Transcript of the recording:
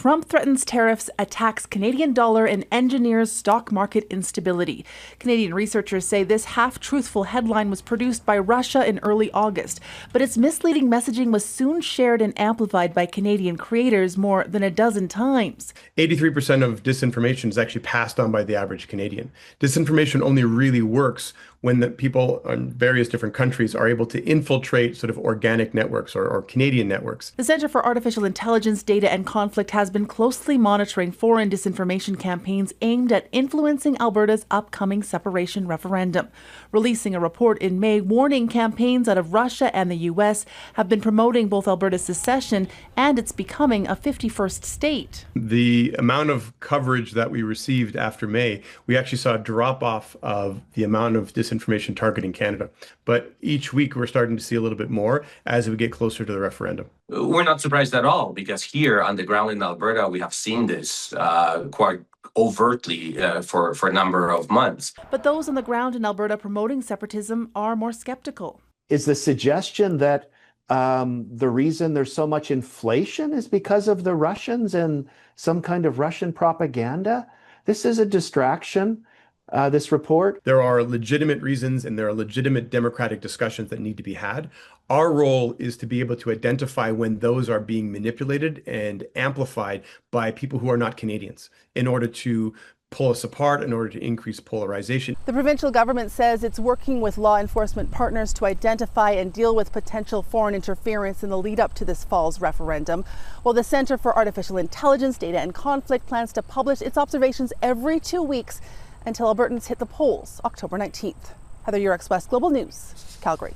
Trump threatens tariffs, attacks Canadian dollar, and engineers stock market instability. Canadian researchers say this half-truthful headline was produced by Russia in early August, but its misleading messaging was soon shared and amplified by Canadian creators more than a dozen times. 83% of disinformation is actually passed on by the average Canadian. Disinformation only really works when the people in various different countries are able to infiltrate sort of organic networks or Canadian networks. The Centre for Artificial Intelligence, Data and Conflict has been closely monitoring foreign disinformation campaigns aimed at influencing Alberta's upcoming separation referendum, releasing a report in May warning campaigns out of Russia and the U.S. have been promoting both Alberta's secession and its becoming a 51st state. The amount of coverage that we received after May, we actually saw a drop-off of the amount of disinformation targeting Canada. But each week we're starting to see a little bit more as we get closer to the referendum. We're not surprised at all, because here on the ground in Alberta, we have seen this quite overtly for a number of months. But those on the ground in Alberta promoting separatism are more skeptical. Is the suggestion that the reason there's so much inflation is because of the Russians and some kind of Russian propaganda? This is a distraction. This report. There are legitimate reasons and there are legitimate democratic discussions that need to be had. Our role is to be able to identify when those are being manipulated and amplified by people who are not Canadians in order to pull us apart, in order to increase polarization. The provincial government says it's working with law enforcement partners to identify and deal with potential foreign interference in the lead up to this fall's referendum, while the Centre for Artificial Intelligence, Data and Conflict plans to publish its observations every 2 weeks until Albertans hit the polls October 19th. Heather, Yourex-West, Global News, Calgary.